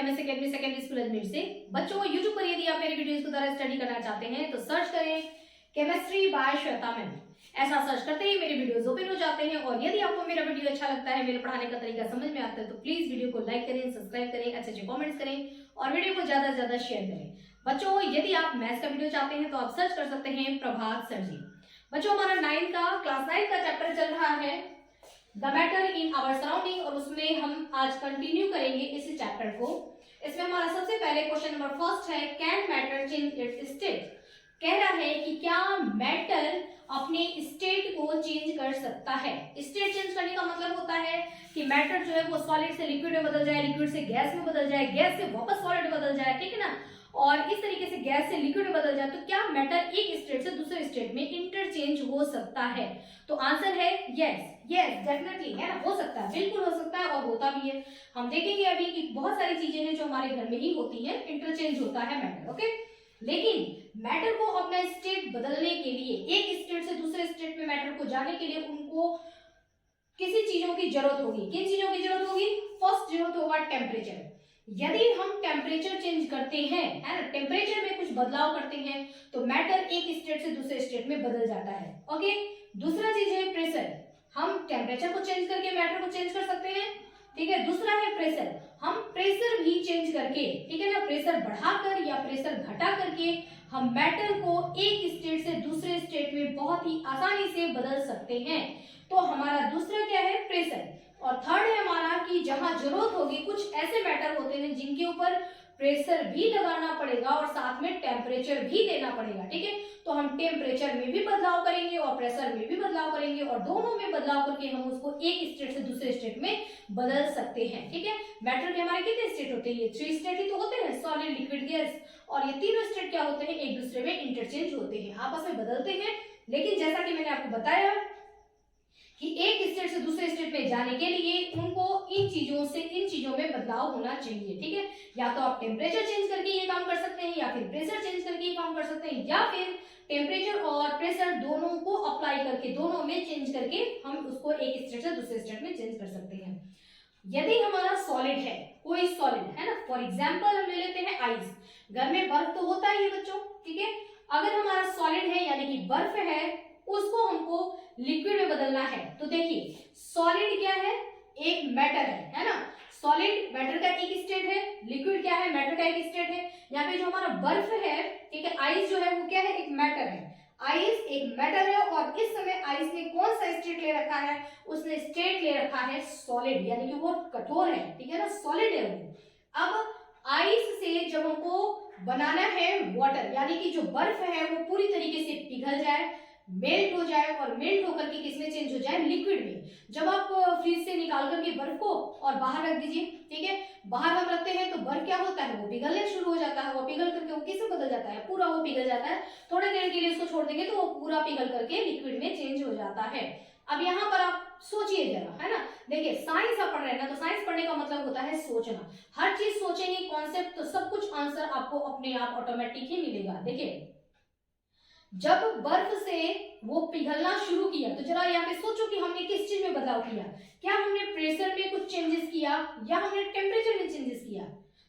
MS academy secondary school Ajmer से। बच्चों, YouTube पर यदि आप मेरे वीडियोस को द्वारा स्टडी करना चाहते हैं तो सर्च करें केमिस्ट्री बाय श्वेता मैम। ऐसा सर्च करते ही मेरे वीडियोस ओपन हो जाते हैं। और यदि आपको मेरा वीडियो अच्छा लगता है, मेरे पढ़ाने का तरीका समझ में आता है, तो प्लीज वीडियो को लाइक करें, सब्सक्राइब करें, अच्छे अच्छे कॉमेंट्स करें और वीडियो को ज्यादा से ज्यादा शेयर करें। बच्चों, यदि आप मैथ्स का वीडियो चाहते हैं तो आप सर्च कर सकते हैं प्रभात सर जी। बच्चों, हमारा क्लास 9 का चैप्टर चल रहा है the matter in our surrounding और उसमें हम आज कंटिन्यू करेंगे इस चैप्टर को। इसमें हमारा सबसे पहले क्वेश्चन नंबर फर्स्ट है, can matter change it's state. कह रहा है कि क्या मैटर अपने स्टेट को चेंज कर सकता है। स्टेट चेंज करने का मतलब होता है कि मैटर जो है वो सॉलिड से लिक्विड में बदल जाए, लिक्विड से गैस में बदल जाए, गैस से वापस सॉलिड में बदल जाए, ठीक है ना, और इस तरीके से गैस से लिक्विड में बदल जाए। तो क्या मैटर एक स्टेट से दूसरे स्टेट में इंटरचेंज हो सकता है? तो आंसर है यस, यस डेफिनेटली, है ना, हो सकता है, बिल्कुल हो सकता है और होता भी है। हम देखेंगे अभी कि बहुत सारी चीजें हैं जो हमारे घर में ही होती हैं, इंटरचेंज होता है मैटर, ओके। लेकिन मैटर को अपना स्टेट बदलने के लिए, एक स्टेट से दूसरे स्टेट में मैटर को जाने के लिए उनको किसी चीजों की जरूरत होगी। किन चीजों की जरूरत होगी? फर्स्ट जरूरत होगा टेम्परेचर। यदि हम टेम्परेचर चेंज करते हैं, है ना, टेम्परेचर में कुछ बदलाव करते हैं तो मैटर एक स्टेट से दूसरे स्टेट में बदल जाता है, ओके। दूसरा चीज है प्रेशर। हम टेम्परेचर को चेंज करके मैटर को चेंज कर सकते हैं, ठीक है। दूसरा है प्रेशर। हम प्रेशर भी चेंज करके, ठीक है ना, प्रेशर बढ़ाकर या प्रेशर घटा करके हम मैटर को एक स्टेट से दूसरे स्टेट में बहुत ही आसानी से बदल सकते हैं। तो हमारा दूसरा क्या है? प्रेशर। और थर्ड है हमारा कि जहां जरूरत होगी, कुछ ऐसे मैटर होते हैं जिनके ऊपर प्रेशर भी लगाना पड़ेगा और साथ में टेम्परेचर भी देना पड़ेगा, ठीक है। तो हम टेम्परेचर में भी बदलाव करेंगे और प्रेशर में भी बदलाव करेंगे और दोनों में बदलाव करके हम उसको एक स्टेट से दूसरे स्टेट में बदल सकते हैं, ठीक है। मैटर के हमारे कितने स्टेट होते हैं? ये 3 स्टेट ही तो होते हैं, सॉलिड, लिक्विड, गैस। और ये तीनों स्टेट क्या होते हैं? एक दूसरे में इंटरचेंज होते हैं, आपस में बदलते हैं। लेकिन जैसा कि मैंने आपको बताया कि एक स्टेट से दूसरे स्टेट में जाने के लिए उनको इन चीजों में बदलाव होना चाहिए, ठीक है। या तो आप टेम्परेचर चेंज करके ये काम कर सकते हैं, या फिर प्रेशर चेंज करके ये काम कर सकते हैं, या फिर टेम्परेचर और प्रेशर दोनों को अप्लाई करके, दोनों में चेंज करके हम उसको एक स्टेट से दूसरे स्टेट में चेंज कर सकते हैं। यदि हमारा सॉलिड है, कोई सॉलिड है ना, फॉर एग्जाम्पल हम ले लेते हैं आइस। घर में बर्फ तो होता ही है बच्चों, ठीक है। अगर हमारा सॉलिड है यानी कि बर्फ है, उसको हमको लिक्विड में बदलना है, तो देखिए सॉलिड क्या है? एक मैटर है ना। सॉलिड मैटर का एक स्टेट है, लिक्विड क्या है? मैटर का एक स्टेट है। यहाँ पे जो हमारा बर्फ है, ठीक है, आइस जो है वो क्या है? एक मैटर है। आइस एक मैटर है और इस समय आइस ने कौन सा स्टेट ले रखा है? उसने स्टेट ले रखा है सॉलिड, यानी कि वो कठोर है, ठीक है ना, सॉलिड है वो। अब आइस से जब हमको बनाना है वाटर, यानी कि जो बर्फ है वो पूरी तरीके से पिघल जाए, मेल्ट हो जाए और मेल्ट होकर के किसमें चेंज हो जाए? लिक्विड में। जब आप फ्रिज से निकाल करके बर्फ को और बाहर रख दीजिए, ठीक है, बाहर हम रखते हैं तो बर्फ क्या होता है? वो पिघलने शुरू हो जाता है। वो पिघल करके वो किसमें बदल जाता है? पूरा वो पिघल जाता है। थोड़ी देर के लिए उसको छोड़ देंगे तो वो पूरा पिघल करके लिक्विड में चेंज हो जाता है। अब यहाँ पर आप सोचिए जरा, है ना, देखिए साइंस आप पढ़ रहे हैं ना, तो साइंस पढ़ने का मतलब होता है सोचना। हर चीज सोचेंगे, कॉन्सेप्ट, तो सब कुछ आंसर आपको अपने आप ऑटोमेटिक ही मिलेगा। देखिए जब बर्फ से वो पिघलना शुरू किया तो जरा यहाँ पे सोचो कि हमने किस चीज में बदलाव किया। क्या हमने प्रेशर में कुछ चेंजेस किया या हमने टेम्परेचर में चेंजेस किया?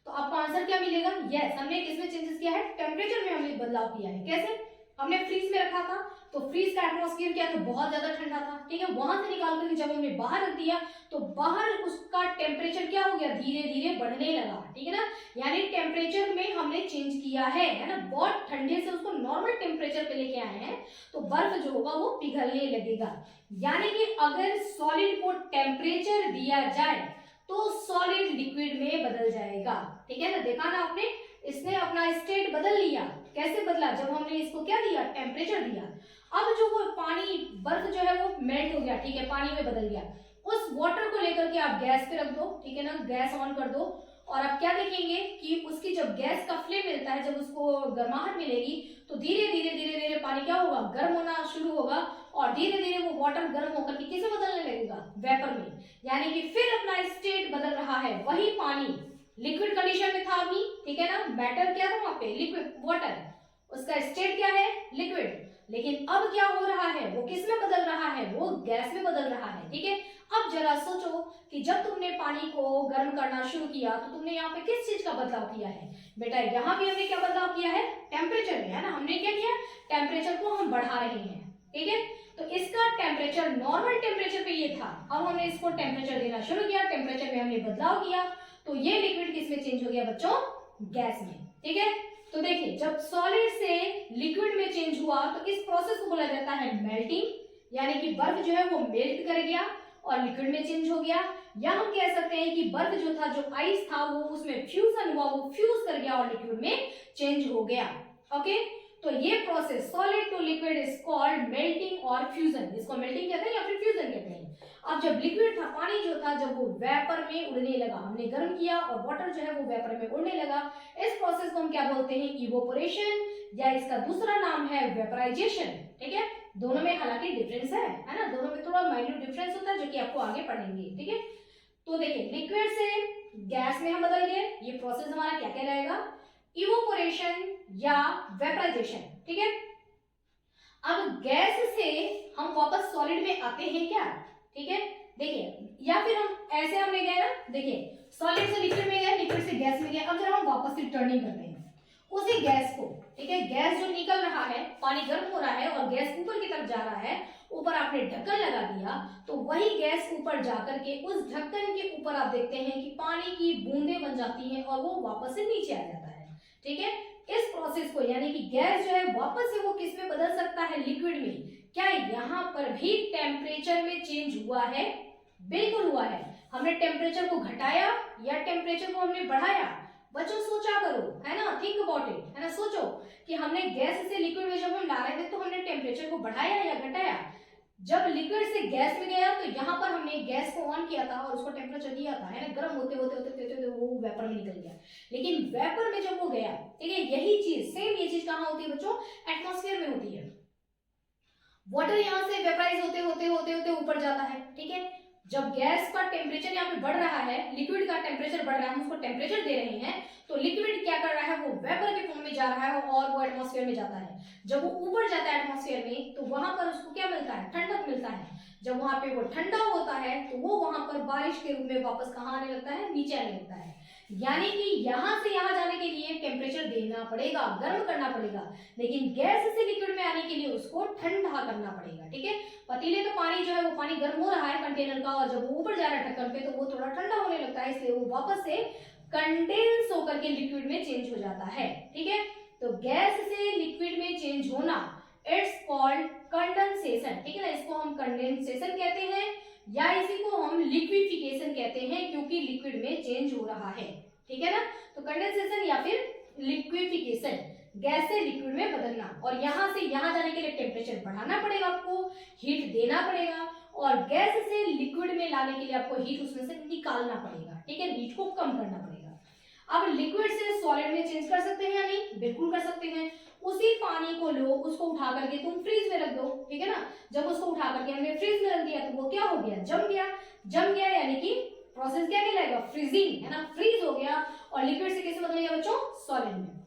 तो आपको आंसर क्या मिलेगा? यस, हमने किसमें चेंजेस किया है? टेम्परेचर में हमने बदलाव किया है। कैसे? हमने फ्रीज में रखा था तो फ्रीज का एटमॉस्फेयर क्या था? बहुत ज्यादा ठंडा था, ठीक है। वहां से निकाल करके जब हमने बाहर रख दिया तो बाहर उसका टेम्परेचर क्या हो गया? धीरे धीरे बढ़ने लगा, ठीक है ना। यानी टेम्परेचर में हमने चेंज किया है ना, बहुत ठंडे से उसको नॉर्मल टेम्परेचर पे लेके आए हैं तो बर्फ जो होगा वो पिघलने लगेगा। यानी कि अगर सॉलिड को टेम्परेचर दिया जाए तो सॉलिड लिक्विड में बदल जाएगा, ठीक है ना। देखा ना आपने, इसने अपना स्टेट बदल लिया। कैसे बदला? जब हमने इसको क्या दिया? टेम्परेचर दिया। अब जो वो पानी, बर्फ जो है वो मेल्ट हो गया, ठीक है, पानी में बदल गया। उस वाटर को लेकर के आप गैस पे रख दो, ठीक है ना, गैस ऑन कर दो और आप क्या देखेंगे कि उसकी जब गैस का फ्लेम मिलता है, जब उसको गर्माहट मिलेगी तो धीरे धीरे धीरे धीरे पानी क्या होगा? गर्म होना शुरू होगा और धीरे धीरे वो वाटर गर्म होकर के किसे बदलने लगेगा? वेपर में। यानी कि फिर अपना स्टेट बदल रहा है। वही पानी लिक्विड कंडीशन में था अभी, ठीक है ना, मैटर क्या था वहां पे? Liquid water. उसका स्टेट क्या है, लिक्विड। लेकिन अब क्या हो रहा है, वो किस में बदल रहा है, वो गैस में बदल रहा है। ठीक है, अब जरा सोचो कि जब तुमने पानी को गर्म करना शुरू किया तो तुमने यहाँ पे किस चीज का बदलाव किया है बेटा, यहाँ भी हमने क्या बदलाव किया है, टेम्परेचर में, है ना। हमने क्या किया, टेम्परेचर को हम बढ़ा रहे हैं। ठीक है, तो इसका टेम्परेचर नॉर्मल टेम्परेचर पे ये था, अब हमने इसको टेम्परेचर देना शुरू किया, टेम्परेचर में हमने बदलाव किया, तो ये लिक्विड किस में चेंज हो गया बच्चों, गैस में। ठीक है, तो देखिए जब सॉलिड से लिक्विड में चेंज हुआ तो इस प्रोसेस को बोला जाता है मेल्टिंग, यानी कि बर्फ जो है वो मेल्ट कर गया और लिक्विड में चेंज हो गया। या हम कह सकते हैं कि बर्फ जो था, जो आइस था, वो उसमें फ्यूजन हुआ, वो फ्यूज कर गया और लिक्विड में चेंज हो गया। ओके, तो ये process solid to liquid is called melting और फ्यूजन। इसको मेल्टिंग कहते हैं या फिर फ्यूजन कहते हैं। अब जब लिक्विड था, पानी जो था, जब वो वेपर में उड़ने लगा, हमने गर्म किया और वाटर जो है वो वेपर में उड़ने लगा, इस प्रोसेस को हम क्या बोलते हैं, इवोपोरेशन, या इसका दूसरा नाम है वेपराइजेशन। ठीक है, दोनों में हालांकि डिफरेंस है ना, दोनों में थोड़ा माइन्यूट डिफरेंस होता है जो कि आपको आगे पढ़ेंगे। ठीक है, तो देखिए लिक्विड से गैस में हम बदल गए, ये प्रोसेस हमारा क्या कहलाएगा, इवोपोरेशन या वेपराइजेशन। ठीक है, अब गैस से हम वापस सॉलिड में आते हैं क्या, ठीक है, देखिए, या फिर हम ऐसे हमने गए ना, देखिए सॉलिड से लिक्विड में गए, लिक्विड से गैस में गए, अब जरा हम वापस रिटर्निंग करते हैं उसी गैस को। ठीक है, गैस जो निकल रहा है, पानी गर्म हो रहा है और गैस ऊपर की तरफ जा रहा है, ऊपर आपने ढक्कन लगा दिया, तो वही गैस ऊपर जाकर के उस ढक्कन के ऊपर आप देखते हैं कि पानी की बूंदें बन जाती हैं और वो वापस से नीचे आ जाता है। ठीक है, इस प्रोसेस को, यानी कि गैस जो है वापस से वो किस में बदल सकता है, लिक्विड में। क्या यहाँ पर भी टेम्परेचर में चेंज हुआ है, बिल्कुल हुआ है। हमने टेम्परेचर को घटाया या टेम्परेचर को हमने बढ़ाया, बच्चों सोचा करो, है ना, थिंक अबाउट इट, है ना, सोचो कि हमने गैस से लिक्विड में जब हम ला रहे थे तो हमने टेम्परेचर को बढ़ाया या घटाया। जब लिक्विड से गैस में गया तो यहाँ पर हमने गैस को ऑन किया था और उसको टेम्परेचर दिया था, है ना, गर्म होते होते होते होते, होते वो वेपर में निकल गया। लेकिन वेपर में जब वो गया, ठीक है, यही चीज, सेम ये चीज कहाँ होती है बच्चों, एटमॉस्फेयर में होती है। वाटर यहाँ से वेपराइज होते होते होते होते ऊपर जाता है। ठीक है, जब गैस का टेम्परेचर यहाँ पे बढ़ रहा है, लिक्विड का टेम्परेचर बढ़ रहा है, हम उसको टेम्परेचर दे रहे हैं, तो लिक्विड क्या कर रहा है, वो वेपर के फॉर्म में जा रहा है और वो एटमॉस्फेयर में जाता है। जब वो ऊपर जाता है एटमॉस्फेयर में, तो वहां पर उसको क्या मिलता है, ठंडक मिलता है। जब वहां पे वो ठंडा होता है तो वो वहां पर बारिश के रूप में वापस कहाँ आने लगता है, नीचे आने लगता है। यानी कि यहां से यहां जाने के लिए टेम्परेचर देना पड़ेगा, गर्म करना पड़ेगा, लेकिन गैस से लिक्विड में आने के लिए उसको ठंडा करना पड़ेगा। ठीक है, पतीले का पानी जो है वो पानी गर्म हो रहा है कंटेनर का, और जब वो ऊपर जा रहा है ढक्कन पे तो वो थोड़ा ठंडा होने लगता है, इसलिए वो वापस से कंडेंस होकर के लिक्विड में चेंज हो जाता है। ठीक है, तो गैस से लिक्विड में चेंज होना, इट्स कॉल्ड कंडेंसेशन। ठीक है ना, इसको हम कंडेंसेशन कहते हैं या इसी को हम लिक्विफिकेशन कहते हैं, क्योंकि लिक्विड में चेंज हो रहा है। ठीक है ना, तो कंडेंसेशन या फिर लिक्विफिकेशन, गैस से लिक्विड में बदलना, और यहां से यहां जाने के लिए टेम्परेचर बढ़ाना पड़ेगा, आपको हीट देना पड़ेगा, और गैस से लिक्विड में लाने के लिए आपको हीट उसमें से निकालना पड़ेगा। ठीक है, हीट को कम करना पड़ेगा। अब लिक्विड से सॉलिड में चेंज कर सकते हैं या नहीं, बिल्कुल कर सकते हैं। उसी पानी को लो, उसको उठा करके तुम फ्रीज में रख दो। ठीक है ना, जब उसको उठा करके हमने फ्रीज में रख दिया तो वो क्या हो गया, जम गया। जम गया यानी कि प्रोसेस क्या कहलाएगा, फ्रीजिंग, है ना, फ्रीज हो गया, और लिक्विड से कैसे बदल गया बच्चों, सॉलिड में।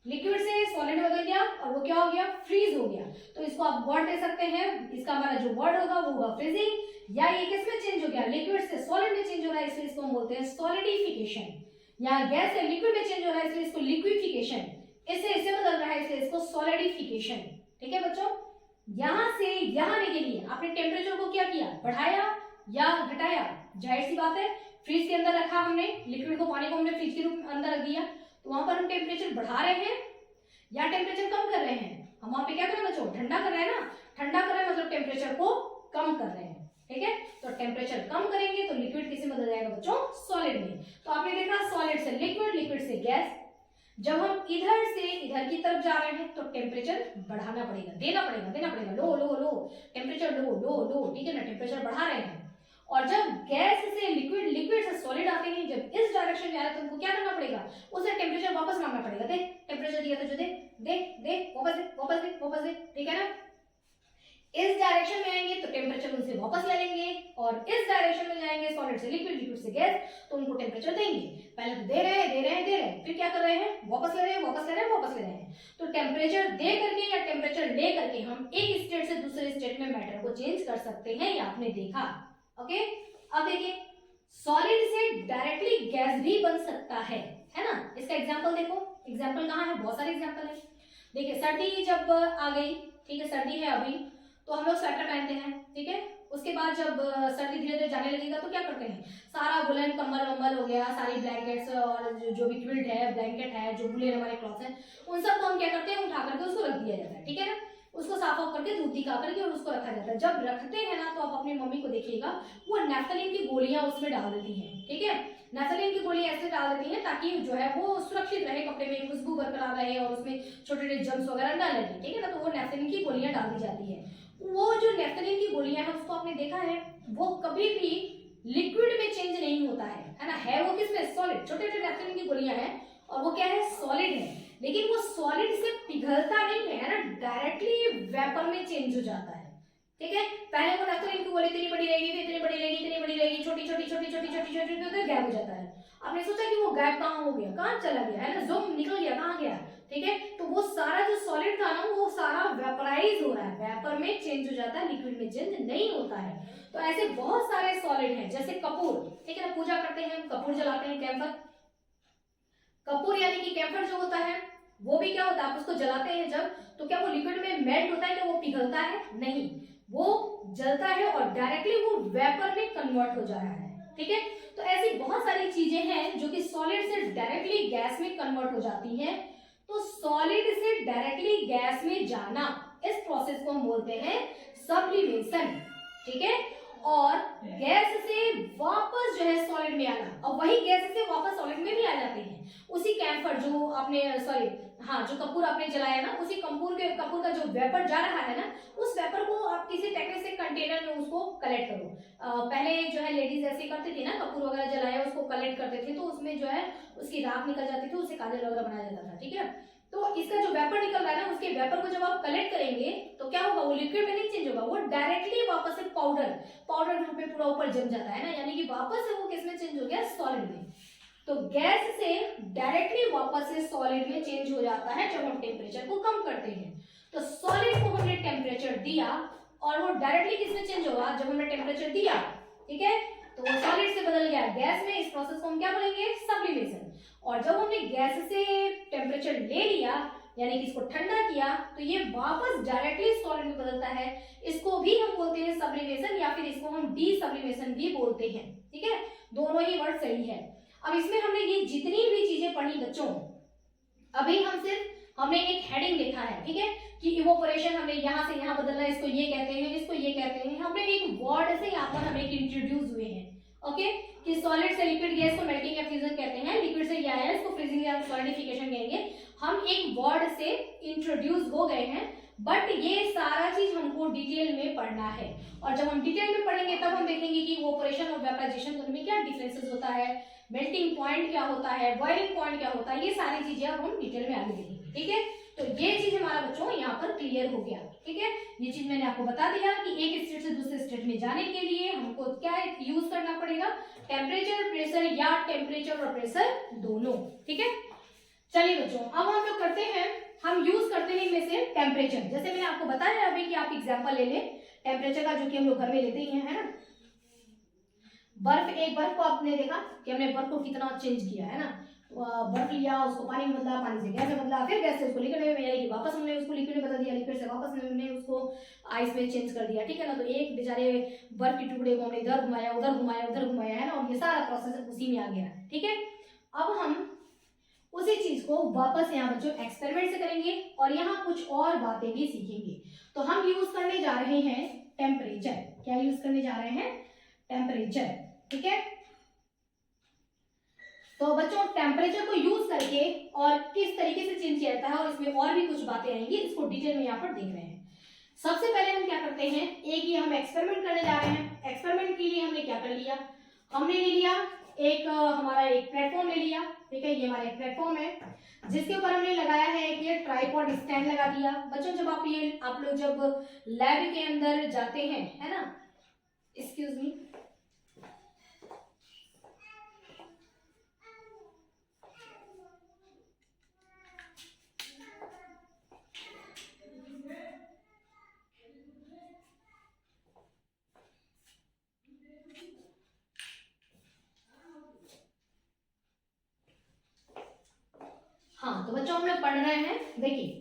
लिक्विड से सॉलिड में बदल गया और वो क्या हो गया, फ्रीज हो गया। तो इसको आप वर्ड दे सकते हैं, इसका हमारा जो वर्ड होगा वो होगा फ्रीजिंग, या ये किस में चेंज हो गया, लिक्विड से सॉलिड में चेंज हो रहा है, इसलिए इसको हम बोलते हैं सॉलिडिफिकेशन। यहाँ गैस से लिक्विड में चेंज हो रहा है इसलिए इसको लिक्विफिकेशन, इससे बदल रहा है इसलिए इसको सॉलिडिफिकेशन। ठीक है बच्चों, यहां से यहां आने के लिए आपने टेम्परेचर को क्या किया, बढ़ाया या घटाया, जाहिर सी बात है, फ्रीज के अंदर रखा हमने लिक्विड को, पानी को हमने फ्रीज के रूप में अंदर रख दिया, तो वहां पर हम टेम्परेचर बढ़ा रहे हैं या टेम्परेचर कम कर रहे हैं, हम वहां पे क्या कर रहे हैं बच्चों, ठंडा कर रहे हैं ना, ठंडा कर रहे हैं मतलब टेम्परेचर को कम कर रहे हैं। ठीक है, तो टेम्परेचर कम करेंगे तो लिक्विड किसे बदल जाएगा बच्चों, सॉलिड में। तो आपने देखा सॉलिड से लिक्विड, लिक्विड से गैस। जब हम इधर से इधर की तरफ जा रहे हैं तो टेम्परेचर बढ़ाना पड़ेगा, देना पड़ेगा, लो लो लो, टेम्परेचर लो लो लो, ठीक है ना, टेम्परेचर बढ़ा रहे हैं। और जब गैस से लिक्विड, लिक्विड से सॉलिड आते हैं, जब इस डायरेक्शन में आ रहा है तो उनको क्या करना पड़ेगा, उसे टेम्परेचर वापस मांगना पड़ेगा, दे टेम्परेचर दिया था जो दे दे दे, वापस दे वापस दे वापस दे। ठीक है ना, इस डायरेक्शन में आएंगे तो टेम्परेचर उनसे वापस ले लेंगे, और इस डायरेक्शन में जाएंगे सॉलिड से लिक्विड, लिक्विड से गैस, तो उनको टेम्परेचर देंगे। पहले तो दे रहे हैं, फिर क्या कर रहे हैं, वापस ले रहे हैं, वापस ले रहे हैं, वापस ले रहे हैं। तो टेम्परेचर दे करके या टेम्परेचर ले करके हम एक स्टेट से दूसरे स्टेट में मैटर को चेंज कर सकते हैं, ये आपने देखा। ओके, अब देखिए सॉलिड से डायरेक्टली गैस भी बन सकता है ना। इसका एग्जांपल देखो, एग्जांपल कहाँ है, बहुत सारे एग्जांपल है। देखिए सर्दी जब आ गई, ठीक है, सर्दी है अभी, तो हम लोग स्वेटर पहनते हैं, ठीक है। उसके बाद जब सर्दी धीरे धीरे जाने लगेगा तो क्या करते हैं, सारा वुलन कंबल वंबल हो गया, सारी ब्लैंकेट्स और जो भी क्विल्ट है, ब्लैंकेट है, जो वुलन हमारे क्लॉथ्स हैं, उन सबको हम क्या करते हैं, उठा करके उसको रख दिया जाता है, ठीक है ना। उसको साफ ऑफ करके दूध दिखा करके और उसको रखा जाता है। जब रखते हैं ना तो आप अपनी मम्मी को देखिएगा, वो नैफ्थलीन की गोलियां उसमें डाल देती हैं, ठीक है। नैफ्थलीन की गोली ऐसे डाल देती हैं ताकि जो है वो सुरक्षित रहे, कपड़े में खुशबू बरकरार रहे और उसमें छोटे छोटे जर्म्स वगैरह ना लगे, ठीक है ना। तो वो नैफ्थलीन की गोलियां डाल दी जाती है। वो जो नैफ्थलीन की गोलियां हैं उसको आपने देखा है, वो कभी भी लिक्विड में चेंज नहीं होता है ना। है वो किसमें, सॉलिड, छोटे छोटे नैफ्थलीन की गोलियां हैं और वो क्या है, सॉलिड है। लेकिन वो सॉलिड से पिघलता नहीं है ना, डायरेक्टली वेपर में चेंज हो जाता है, ठीक है। पहले वो नैफ्थलीन की गोली इतनी बड़ी रहेगी, फिर इतनी बड़ी रहेगी, इतनी बड़ी रहेगी, छोटी छोटी छोटी छोटी छोटी छोटी छोटी गायब हो जाता है। आपने सोचा कि वो गायब कहाँ हो गया, कहाँ चला गया, है ना, ज़ूम निकल गया, कहाँ गया, ठीक है। तो वो सारा जो सॉलिड था ना वो सारा वेपराइज हो रहा है, वेपर में चेंज हो जाता है, लिक्विड में चेंज नहीं होता है। तो ऐसे बहुत सारे सॉलिड हैं, जैसे कपूर, ठीक है ना, पूजा करते हैं, कपूर जलाते हैं, कैंपर। कपूर यानी कि कैंपर जो होता है वो भी क्या होता है, आप उसको जलाते हैं जब, तो क्या वो लिक्विड में मेल्ट होता है, क्या वो पिघलता है, नहीं, वो जलता है और डायरेक्टली वो वेपर में कन्वर्ट हो जा रहा है, ठीक है। तो ऐसी बहुत सारी चीजें हैं जो कि सॉलिड से डायरेक्टली गैस में कन्वर्ट हो जाती हैं। तो सॉलिड से डायरेक्टली गैस में जाना, इस प्रोसेस को हम बोलते हैं सब्लिमेशन, ठीक है। और गैस से वापस जो है सॉलिड में आना, और वही गैस से वापस सॉलिड में भी आ जाते हैं। उसी कैंफर जो आपने सॉरी हाँ जो कपूर आपने जलाया ना, उसी कपूर का जो वेपर जा रहा है ना, उस वेपर को आप किसी टेक्निक से कंटेनर में उसको कलेक्ट करो। पहले जो है लेडीज ऐसे करती थी ना, कपूर वगैरह जलाया उसको कलेक्ट करते थे, तो उसमें जो है उसकी राख निकल जाती थी, उससे काजल वगैरह बनाया जाता था, ठीक है। तो इसका जो वेपर निकल रहा है ना, उसके वेपर को जब आप कलेक्ट करेंगे तो क्या होगा, वो लिक्विड में नहीं चेंज होगा, वो डायरेक्टली वापस से पाउडर रूप में पूरा ऊपर जम जाता है ना, यानी कि वापस से वो किसमें चेंज हो गया, सॉलिड में। तो गैस से डायरेक्टली वापस से सॉलिड में चेंज हो जाता है जब हम टेम्परेचर को कम करते हैं। तो सॉलिड को हमने टेम्परेचर दिया और वो डायरेक्टली किसमें चेंज होगा, जब हमने टेम्परेचर दिया, ठीक है, तो वो सॉलिड से बदल गया गैस में। इस प्रोसेस को हम क्या बोलेंगे, सब्लिमेशन। और जब हमने गैस से टेम्परेचर ले लिया यानी कि इसको ठंडा किया, तो ये वापस डायरेक्टली सॉलिड में बदलता है। इसको भी हम बोलते हैं सब्लिमेशन, या फिर इसको हम डी सब्लिमेशन भी बोलते हैं, ठीक है, दोनों ही वर्ड सही है। अब इसमें हमने ये जितनी भी चीजें पढ़ी बच्चों, अभी हमने एक हेडिंग लिखा है, ठीक है, कि इवोपोरेशन हमने यहाँ से यहाँ बदलना है, इसको ये कहते हैं, इसको ये कहते हैं। हमने एक वर्ड से यहाँ पर हमें इंट्रोड्यूस हुए हैं, ओके, कि सॉलिड से लिक्विड गैस को मेल्टिंग या फ्यूजन कहते हैं, लिक्विड से क्या है, इसको फ्रीजिंग या सॉलिडिफिकेशन कहेंगे। हम एक वर्ड से इंट्रोड्यूस हो गए हैं, बट ये सारा चीज हमको डिटेल में पढ़ना है। और जब हम डिटेल में पढ़ेंगे तब हम देखेंगे कि इवोपोरेशन और वेपराइजेशन दोनों में क्या डिफरेंसेस होता है, मेल्टिंग पॉइंट क्या होता है, बॉइलिंग पॉइंट क्या होता है, ये सारी चीजें अब हम डिटेल में आगे देखेंगे, ठीक है। तो ये चीज हमारा बच्चों यहाँ पर क्लियर हो गया, ठीक है। ये चीज मैंने आपको बता दिया कि एक स्टेट से दूसरे स्टेट में जाने के लिए हमको क्या यूज करना पड़ेगा, टेम्परेचर, प्रेशर, या टेम्परेचर और प्रेशर दोनों, ठीक है। चलिए बच्चों, अब हम लोग करते हैं, हम यूज करते हैं इनमें से टेम्परेचर। जैसे मैंने आपको बताया अभी कि आप एग्जाम्पल ले लें टेम्परेचर का, जो कि हम लोग घर में लेते ही हैं, है ना। एक बर्फ को आपने देखा कि हमने बर्फ को कितना चेंज किया, है ना। बर्फ लिया, उसको पानी में बदला, पानी से गैस में बदला, फिर गैस से उसको लिक्विड में, यानी कि वापस हमने उसको लिक्विड में बदल दिया, लिक्विड से वापस हमने उसको आइस में चेंज कर दिया, ठीक है ना। तो एक बेचारे बर्फ के टुकड़े को हमने इधर घुमाया, उधर घुमाया, उधर घुमाया, है ना, और ये सारा प्रोसेस उसी में आ गया, ठीक है। अब हम उसी चीज को वापस यहाँ बच्चों एक्सपेरिमेंट से करेंगे और यहाँ कुछ और बातें भी सीखेंगे। तो हम यूज करने जा रहे हैं टेम्परेचर। क्या यूज करने जा रहे हैं, टेम्परेचर, ठीक है। तो बच्चों टेम्परेचर को यूज करके और किस तरीके से चेंज किया जाता है, और इसमें और भी कुछ बातें आएंगी, इसको डिटेल में यहाँ पर देख रहे हैं। सबसे पहले हम क्या करते हैं, एक ही हम एक्सपेरिमेंट करने जा रहे हैं। एक्सपेरिमेंट के लिए हमने क्या कर लिया, हमने ले लिया एक हमारा एक प्लेटफॉर्म ले लिया, ठीक है, ये हमारा एक प्लेटफॉर्म है जिसके ऊपर हमने लगाया है एक ये ट्राइपॉड स्टैंड लगा दिया। बच्चों जब आप लोग जब लैब के अंदर जाते हैं, है ना, एक्सक्यूज मी, तो बच्चों हम लोग पढ़ रहे हैं, देखिए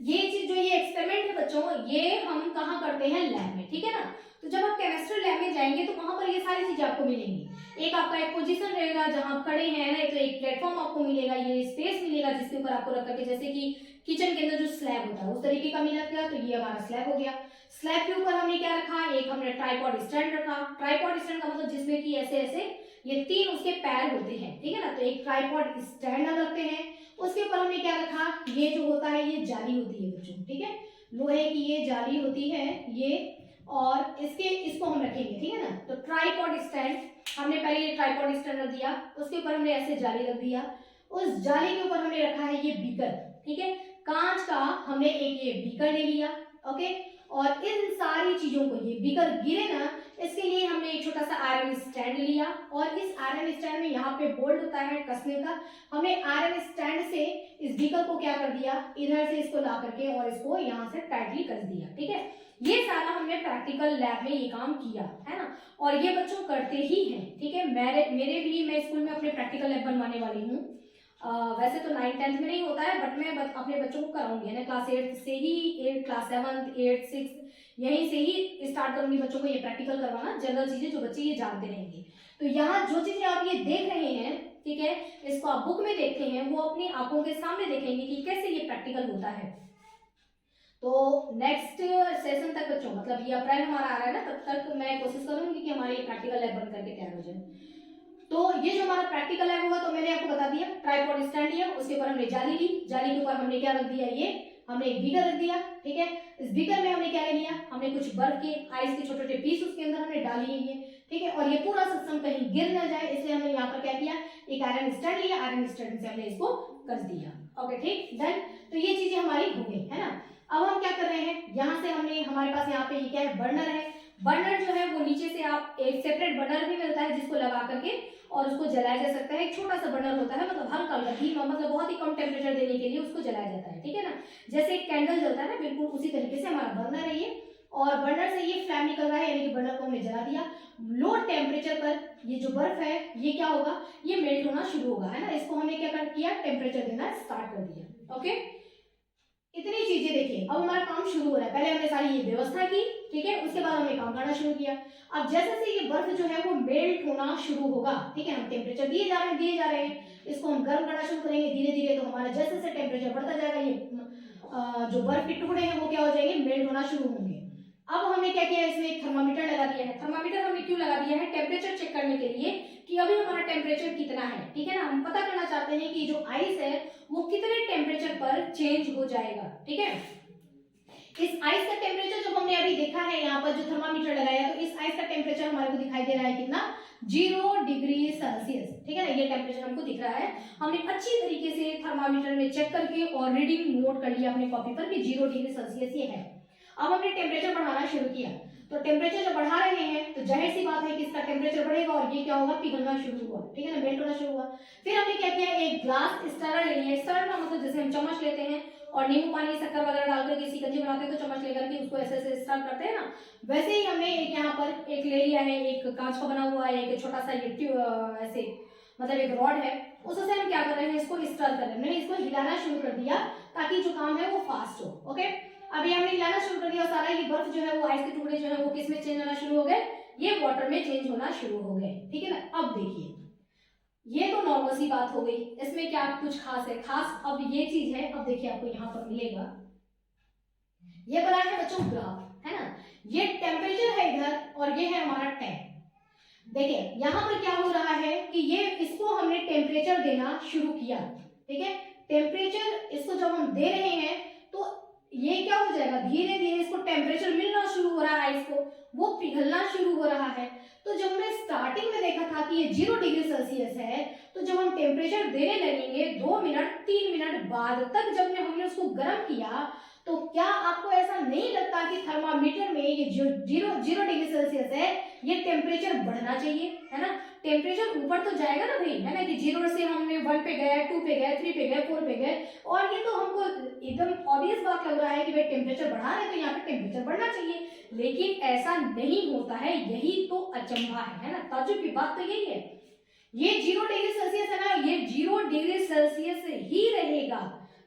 ये चीज जो ये एक्सपेरिमेंट है बच्चों, ये हम कहाँ करते हैं, लैब में, ठीक है ना। तो जब आप केमिस्ट्री लैब में जाएंगे तो वहां पर ये सारी चीजें आपको मिलेंगी। एक आपका एक पोजीशन रहेगा जहां आप खड़े हैं ना, तो एक प्लेटफॉर्म आपको मिलेगा, ये स्पेस मिलेगा जिसके ऊपर आपको रख करके, जैसे कि किचन के अंदर जो स्लैब होता है उस तरीके का मिला गया। तो ये हमारा स्लैब हो गया। स्लैब के ऊपर हमने क्या रखा, एक हमने ट्राइपॉड स्टैंड रखा। ट्राइपॉड स्टैंड का मतलब जिसमें कि ऐसे ऐसे ये 3 उसके पैर होते हैं, ठीक है ना। तो एक ट्राइपॉड स्टैंड हम रखते हैं। उसके ऊपर हमने क्या रखा, ये जो होता है ये जाली होती है बच्चों, ठीक है, लोहे की ये जाली होती है ये, और इसको हम रखेंगे, ठीक है ना। तो ट्राइपॉड स्टैंड हमने पहले ये ट्राइपॉड स्टैंड रख दिया, उसके ऊपर हमने ऐसे जाली रख दिया। उस जाली के ऊपर हमने रखा है ये बीकर, ठीक है, कांच का हमने एक ये बीकर ले लिया, ओके। और इन सारी चीजों को, ये बीकर गिरे ना, इसके लिए हमने एक छोटा सा आयरन स्टैंड लिया, और इस आयरन स्टैंड में यहाँ पे बोल्ट होता है कसने का। हमने आयरन स्टैंड से इस बीकर को क्या कर दिया, इधर से इसको ला करके और इसको यहाँ से टाइटली कस दिया, ठीक है। ये सारा हमने प्रैक्टिकल लैब में ये काम किया है ना, और ये बच्चों करते ही हैं, ठीक है। मेरे भी, मैं स्कूल में अपने प्रैक्टिकल लैब बनवाने वाली हूँ। वैसे तो 9th-10th में नहीं होता है, बट मैं अपने बच्चों को कराऊंगी ना, क्लास 8 से ही, 8 क्लास 7 8 6 यहीं से ही स्टार्ट करूंगी बच्चों को ये प्रैक्टिकल करवाना, जनरल चीजें जो बच्चे ये जानते रहेंगे। तो यहाँ जो चीजें आप ये देख रहे हैं, ठीक है, इसको आप बुक में देखते हैं, वो अपनी आंखों के सामने देखेंगे कि कैसे ये प्रैक्टिकल होता है। तो नेक्स्ट सेशन तक बच्चों, मतलब ये अप्रैल हमारा आ रहा है ना, तब तक मैं कोशिश करूंगी कि हमारी प्रैक्टिकल लैब बन करके तैयार हो जाए। तो ये जो हमारा प्रैक्टिकल लैब होगा, तो मैंने आपको बता दिया ट्राइपॉड स्टैंड लिया, उसके ऊपर हमने जाली ली, जाली के ऊपर हमने क्या रख दिया, ये हमने एक बीकर रख दिया, ठीक है। इस बीकर में हमने क्या ले लिया, हमने कुछ बर्फ के आइस के छोटे छोटे पीस उसके अंदर हमने डाल लिए, ठीक है। और ये पूरा सिस्टम कहीं गिर ना जाए, इसलिए हमने यहाँ पर क्या किया, एक आयरन स्टैंड लिया, आयरन स्टैंड से हमने इसको कस दिया, ओके, ठीक, डन। तो ये चीजें हमारी हो गई है ना। अब हम क्या कर रहे हैं, यहाँ से हमने, हमारे पास यहाँ पे ये क्या है, बर्नर है। बर्नर जो है वो नीचे से आप एक सेपरेट बर्नर भी मिलता है जिसको लगा करके और उसको जलाया जा सकता है। एक छोटा सा बर्नर होता है, मतलब हल्का धीमा, मतलब बहुत ही कम टेम्परेचर देने के लिए उसको जलाया जाता है, ठीक है ना। जैसे एक कैंडल जलता है ना, बिल्कुल उसी तरीके से हमारा बर्नर है ये। और बर्नर से ये फ्लैम निकल रहा है, यानी कि बर्नर को हमने जला दिया। लो टेम्परेचर पर ये जो बर्फ है ये क्या होगा, ये मेल्ट होना शुरू होगा, है ना। इसको हमने क्या किया, टेम्परेचर देना स्टार्ट कर दिया, ओके। इतनी चीजें देखिए, अब हमारा काम शुरू हो रहा है। पहले हमने सारी ये व्यवस्था की, ठीक है, उसके बाद हमने काम करना शुरू किया। अब जैसे से ये बर्फ जो है वो मेल्ट होना शुरू होगा, ठीक है, हम टेम्परेचर दिए जा रहे हैं, इसको हम गर्म करना शुरू करेंगे धीरे धीरे। तो हमारा जैसे जैसे टेम्परेचर बढ़ता जाएगा, ये जो बर्फ के टुकड़े हैं वो क्या हो जाएंगे, मेल्ट होना शुरू होंगे। अब हमने क्या किया, इसमें एक थर्मामीटर लगा दिया है। थर्मामीटर हमने क्यों लगा दिया है, टेम्परेचर चेक करने के लिए कि अभी हमारा टेम्परेचर कितना है, ठीक है ना। हम पता करना चाहते हैं कि जो आइस है वो कितने टेम्परेचर पर चेंज हो जाएगा, ठीक है। इस आइस का टेम्परेचर जब हमने अभी देखा है, यहाँ पर जो थर्मामीटर लगाया, तो इस आइस का टेम्परेचर हमारे को दिखाई दे रहा है कितना, 0 डिग्री सेल्सियस, ठीक है ना। ये टेम्परेचर हमको दिख रहा है। हमने अच्छी तरीके से थर्मामीटर में चेक करके और रीडिंग नोट कर लिया अपने कॉपी पर कि 0 डिग्री सेल्सियस ये है। अब हमने टेम्परेचर बढ़ाना शुरू किया। तो टेम्परेचर जब बढ़ा रहे हैं तो जाहिर सी बात है कि इसका टेम्परेचर बढ़ेगा और ये क्या होगा, पिघलना शुरू हुआ, ठीक है ना, मेल्ट होना शुरू हुआ। फिर हमने क्या किया, एक ग्लास स्टरर ले लिया। स्टरर का मतलब जैसे हम चम्मच लेते हैं और नींबू पानी शक्कर वगैरह डालकर के शिकंजी बनाते हैं, तो चम्मच लेकर के उसको ऐसे ऐसे स्टर करते हैं ना, वैसे ही हमने एक यहाँ पर एक ले लिया है, एक कांच का बना हुआ है, एक छोटा सा ये ऐसे मतलब एक रॉड है, उससे हम क्या कर रहे हैं, इसको स्टर कर रहे हैं। मैंने इसको हिलाना शुरू कर दिया ताकि जो काम है वो फास्ट हो, ओके। अभी हमने हिलाना शुरू कर दिया, सारा ये बर्फ जो है वो आइस के टुकड़े जो है वो किस में चेंज होना शुरू हो गए, ये वाटर में चेंज होना शुरू हो गए, ठीक है ना। अब देखिए, ये तो नॉर्मल सी बात हो गई, इसमें क्या कुछ खास है, खास अब ये चीज है। अब देखिए आपको यहाँ पर मिलेगा, ये बना है बच्चों ग्राफ, है ना। ये टेम्परेचर है इधर और ये है हमारा टेम्प। देखिए यहाँ पर क्या हो रहा है कि ये इसको हमने टेम्परेचर देना शुरू किया, ठीक है। टेम्परेचर इसको जब हम दे रहे हैं तो ये क्या हो जाएगा, धीरे धीरे इसको टेम्परेचर मिलना शुरू हो रहा है, आइस को वो पिघलना शुरू हो रहा है। तो जब हमने स्टार्टिंग में देखा था कि ये 0 डिग्री सेल्सियस है, तो जब हम टेम्परेचर देने लगेंगे 2 मिनट 3 मिनट बाद तक जब हमने उसको गर्म किया, तो क्या आपको ऐसा नहीं लगता कि थर्मामीटर में ये जो 0 डिग्री सेल्सियस है ये टेम्परेचर बढ़ना चाहिए, है ना। टेम्परेचर ऊपर तो जाएगा ना भाई, है ना, कि 0 से हमने 1 पे गए, 2 पे गए, 3 पे गए, 4 पे गए, और ये तो हमको एकदम ऑब्वियस बात लग रहा है कि भाई टेम्परेचर बढ़ा रहे हैं तो यहाँ पे टेम्परेचर बढ़ना चाहिए, लेकिन ऐसा नहीं होता है। यही तो अचंभा है ना, ताज्जुब की बात तो यही है। ये 0 डिग्री सेल्सियस है ना, ये 0 डिग्री सेल्सियस ही रहेगा,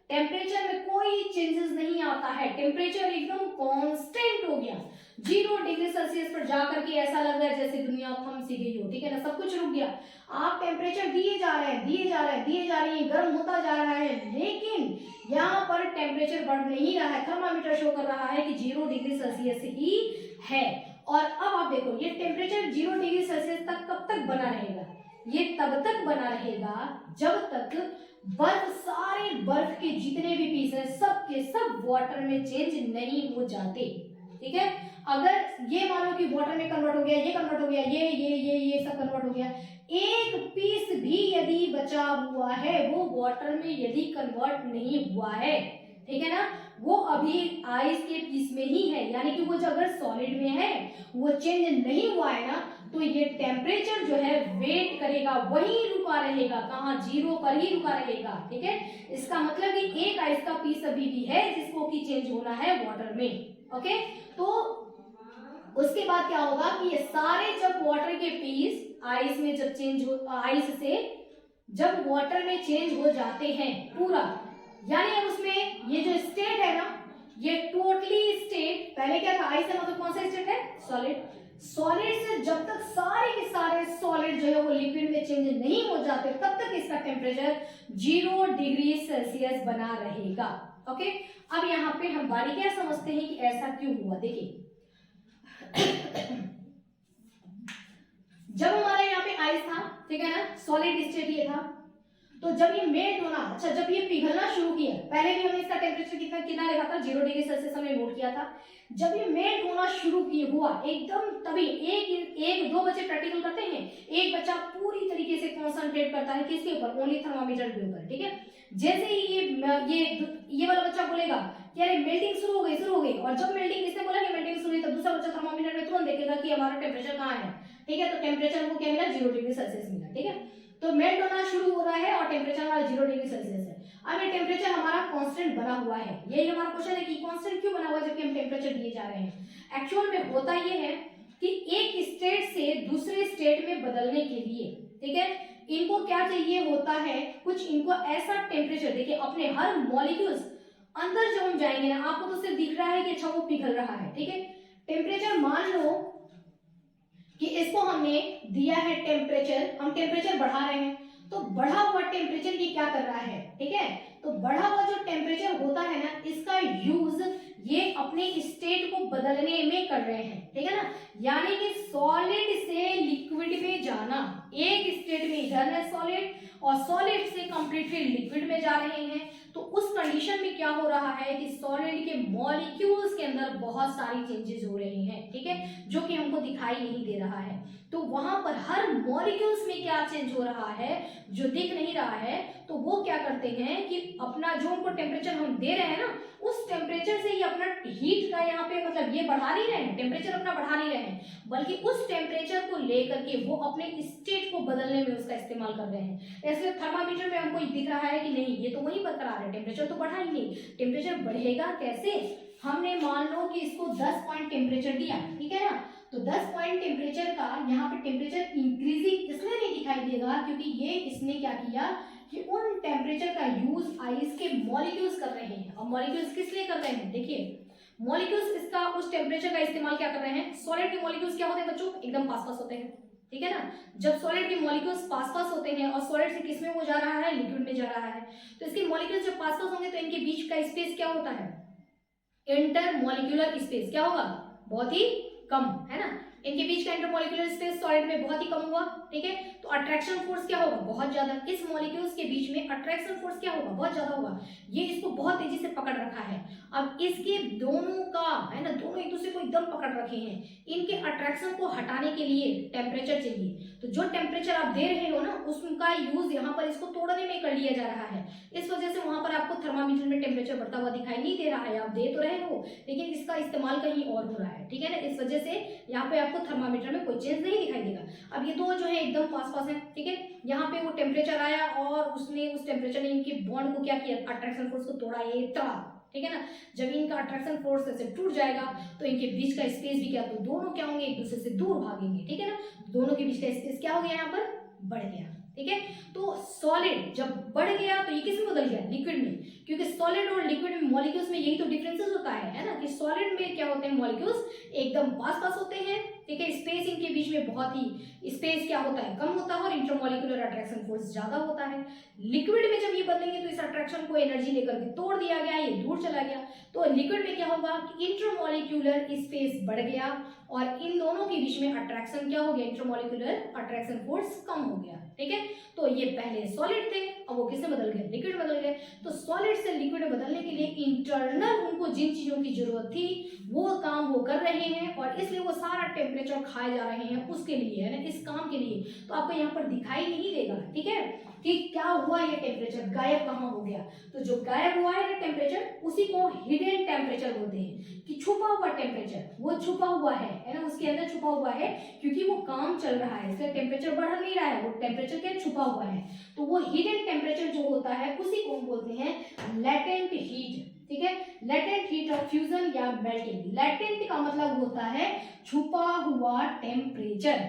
टेम्परेचर में कोई चेंजेस नहीं आता है, टेम्परेचर एकदम कांस्टेंट हो गया। 0 डिग्री सेल्सियस पर जाकर के ऐसा लग रहा है जैसे दुनिया थम सी गई हो, ठीक है ना, सब कुछ रुक गया। आप टेम्परेचर दिए जा रहे हैं, दिए जा रहे हैं, दिए जा रही है, गर्म होता जा रहा है, लेकिन यहाँ पर टेम्परेचर बढ़ नहीं रहा है। थर्मामीटर शो कर रहा है कि 0 डिग्री सेल्सियस ही है। और अब आप देखो ये टेम्परेचर 0 डिग्री सेल्सियस तक कब तक बना रहेगा, ये तब तक बना रहेगा जब तक बर्फ, सारे बर्फ के जितने भी पीस हैं सब के सब वाटर में चेंज नहीं हो जाते, ठीक है। अगर ये मानो कि वाटर में कन्वर्ट हो गया, ये कन्वर्ट हो गया, ये सब कन्वर्ट हो गया, एक पीस भी यदि बचा हुआ है वो वाटर में यदि कन्वर्ट नहीं हुआ है, ठीक है ना, वो अभी आइस के पीस में ही है, यानी कि वो जो अगर सॉलिड में है वो चेंज नहीं हुआ है ना, तो ये टेम्परेचर जो है वेट करेगा, वहीं रुका रहेगा, कहाँ, 0 पर ही रुका रहेगा, ठीक है। इसका मतलब कि एक आइस का पीस अभी भी है जिसको कि चेंज होना है वाटर में, ओके। तो उसके बाद क्या होगा कि ये सारे जब वाटर के पीस आइस में जब चेंज हो, आइस से जब वाटर में चेंज हो जाते हैं पूरा, यानी उसमें ये जो स्टेट है ना, ये टोटली स्टेट, पहले क्या था, आइस है मतलब कौन सा स्टेट है, सॉलिड। सॉलिड से जब तक सारे के सारे सॉलिड जो है वो लिक्विड में चेंज नहीं हो जाते तब तक इसका टेम्परेचर 0 डिग्री सेल्सियस बना रहेगा, ओके। अब यहाँ पे हम बारीकियां समझते हैं कि ऐसा क्यों हुआ। देखिए जब हमारे यहाँ पे आइस था, ठीक है ना, सॉलिड स्टेट ये था, तो जब ये मेल्ट होना, अच्छा जब ये पिघलना शुरू किया, पहले भी हमने इसका टेम्परेचर कितना कितना लिखा था, 0 डिग्री सेल्सियस हमने नोट किया था। जब ये मेल्ट होना शुरू हुआ एकदम, तभी एक 2 बच्चे प्रैक्टिकल करते हैं, एक बच्चा पूरी तरीके से कॉन्सेंट्रेट करता है किसके ऊपर, ओनली थर्मामीटर के ऊपर, ठीक है। जैसे ही ये वाला बच्चा बोलेगा कि अरे मेल्टिंग शुरू हो गई, और जब मेल्टिंग इसने बोला कि मेल्टिंग शुरू हुई, तब दूसरा बच्चा थर्मामीटर में तुरंत देखेगा कि हमारा टेम्परेचर कहाँ है, ठीक है। तो टेम्परेचर हमको क्या मिला, 0 डिग्री सेल्सियस मिला, ठीक है। तो मेल्ट होना शुरू हो रहा है और टेम्परेचर हमारा 0 डिग्री सेल्सियस है। अब ये टेम्परेचर हमारा कांस्टेंट बना हुआ है, यही हमारा क्वेश्चन है कि कांस्टेंट क्यों बना हुआ है जबकि हम टेम्परेचर दिए जा रहे हैं। एक्चुअल में होता ये है कि एक स्टेट से दूसरे स्टेट में बदलने के लिए, ठीक है, इनको क्या चाहिए होता है, कुछ इनको ऐसा टेम्परेचर, देखिए अपने हर मॉलिक्यूल्स अंदर जब हम जाएंगे ना, आपको तो सिर्फ दिख रहा है कि अच्छा वो पिघल रहा है, ठीक है। टेम्परेचर मान लो कि इसको हमने दिया है टेम्परेचर, हम टेम्परेचर बढ़ा रहे हैं, तो बढ़ा हुआ टेम्परेचर ये क्या कर रहा है, ठीक है। तो बढ़ा हुआ जो टेम्परेचर होता है ना, इसका यूज ये अपने स्टेट को बदलने में कर रहे हैं, ठीक है ना। यानी कि सॉलिड से लिक्विड में जाना, एक स्टेट में इधर है सॉलिड और सॉलिड से कंप्लीटली लिक्विड में जा रहे हैं, तो उस कंडीशन में क्या हो रहा है कि सॉलिड के मॉलिक्यूल्स के अंदर बहुत सारी चेंजेस हो रहे हैं, ठीक है, जो कि हमको दिखाई नहीं दे रहा है। तो वहां पर हर मॉलिक्यूल्स में क्या चेंज हो रहा है जो दिख नहीं रहा है, तो वो क्या करते हैं कि अपना जो उनको टेम्परेचर हम दे रहे हैं ना, उस टेम्परेचर से ही अपना हीट का यहाँ पे मतलब ये बढ़ा नहीं रहे हैं, टेम्परेचर अपना बढ़ा नहीं रहे हैं, बल्कि उस टेम्परेचर को लेकर के वो अपने स्टेट को बदलने में उसका इस्तेमाल कर रहे हैं। ऐसे थर्मामीटर में हमको दिख रहा है कि नहीं, ये तो वहीं बरकरार है, टेम्परेचर तो बढ़ा ही नहीं। टेम्परेचर बढ़ेगा कैसे, हमने मान लो कि इसको 10 पॉइंट टेम्परेचर दिया, ठीक है ना, तो 10 पॉइंट टेम्परेचर का यहाँ पे टेम्परेचर इंक्रीजिंग इसलिए नहीं दिखाई देगा क्योंकि ये इसने क्या किया कि उन टेम्परेचर का यूज आइस के मॉलिक्यूल्स कर रहे हैं। और मॉलिक्यूल्स किस लिए कर रहे हैं, देखिए मॉलिक्यूल्स इसका उस टेम्परेचर का इस्तेमाल क्या कर रहे हैं, सॉलिड के मॉलिक्यूल्स क्या होते हैं बच्चों, एकदम पास पास होते हैं, ठीक है ना। जब सॉलिड के मॉलिक्यूल्स पास पास होते हैं और सॉलिड से किस में वो जा रहा है, लिक्विड में जा रहा है, तो इसके मॉलिक्यूल्स जब पास पास होंगे तो इनके बीच का स्पेस क्या होता है, इंटरमॉलिक्यूलर स्पेस क्या होगा, बहुत ही कम, है ना। इनके बीच का इंटरमॉलिक्यूलर स्पेस सॉलिड में बहुत ही कम हुआ, ठीक है। तो अट्रैक्शन फोर्स क्या होगा, बहुत ज्यादा, इस मॉलिक्यूल्स के बीच में अट्रैक्शन फोर्स क्या होगा, बहुत ज्यादा होगा, ये इसको बहुत तेजी से पकड़ रखा है। अब इसके दोनों का, है ना, दोनों एक दूसरे को एकदम पकड़ रखे हैं, इनके अट्रैक्शन को हटाने के लिए टेम्परेचर चाहिए। तो जो टेम्परेचर आप दे रहे हो ना, उसका यूज यहाँ पर इसको तोड़ने में कर लिया जा रहा है। इस वजह से वहां पर आपको थर्मामीटर में टेम्परेचर बढ़ता हुआ दिखाई नहीं दे रहा है, आप दे तो रहे हो लेकिन इसका इस्तेमाल कहीं और हो रहा है, ठीक है ना। इस वजह से यहाँ पे आपको थर्मामीटर में कोई चेंज नहीं दिखाई देगा। अब ये दो जो है एकदम पास पास है, ठीक है, यहाँ पे वो टेम्परेचर आया और उसने उस टेम्परेचर ने इनके बॉन्ड को क्या किया, अट्रैक्शन फोर्स को तोड़ा, ये तड़ा, ठीक है ना। जब इनका अट्रैक्शन फोर्स ऐसे टूट जाएगा तो इनके बीच का स्पेस भी क्या, तो दोनों क्या होंगे, एक दूसरे से दूर भागेंगे, ठीक है ना। दोनों के बीच का स्पेस क्या हो गया, यहाँ पर बढ़ गया। ठीक है। तो सॉलिड जब बढ़ गया तो ये किस में बदल गया, लिक्विड में, क्योंकि सॉलिड और लिक्विड में मॉलिक्यूल्स में यही तो डिफरेंसेस होता है ना, कि सॉलिड में क्या होते हैं, मॉलिक्यूल्स एकदम पास पास होते हैं, ठीक है, स्पेस इनके बीच में बहुत ही स्पेस क्या होता है, कम होता है, और इंटरमॉलिक्यूलर अट्रैक्शन फोर्स ज्यादा होता है। लिक्विड में जब ये बदलेंगे तो इस अट्रैक्शन को एनर्जी लेकर के तोड़ दिया गया, ये दूर चला गया। तो लिक्विड में क्या होगा कि इंटरमॉलिक्यूलर स्पेस बढ़ गया और इन दोनों के बीच में अट्रैक्शन क्या हो गया, इंटरमॉलिक्यूलर अट्रैक्शन फोर्स कम हो गया, ठीक है। तो ये पहले सॉलिड थे, अब वो किससे बदल गए, लिक्विड बदल गए। तो सॉलिड से लिक्विड बदलने के लिए इंटरनल उनको जिन चीजों की जरूरत थी वो काम वो कर रहे हैं, और इसलिए वो सारा टेम्परेचर खाए जा रहे हैं उसके लिए, है ना, इस काम के लिए। तो आपको यहाँ पर दिखाई नहीं देगा, ठीक है, कि क्या हुआ, ये टेम्परेचर गायब कहाँ हो गया। तो जो गायब हुआ है ना टेम्परेचर, उसी को हिडन टेम्परेचर बोलते हैं, कि छुपा हुआ टेम्परेचर, वो छुपा हुआ है ना, उसके अंदर छुपा हुआ है, क्योंकि वो काम चल रहा है इसलिए टेम्परेचर बढ़ नहीं रहा है, वो टेम्परेचर क्या छुपा हुआ है। तो वो हिडन टेम्परेचर जो होता है उसी को हम बोलते हैं लेटेंट हीट, ठीक है। लेटेंट हीट ऑफ फ्यूजन या मेल्टिंग। लेटेंट का मतलब होता है छुपा हुआ टेम्परेचर,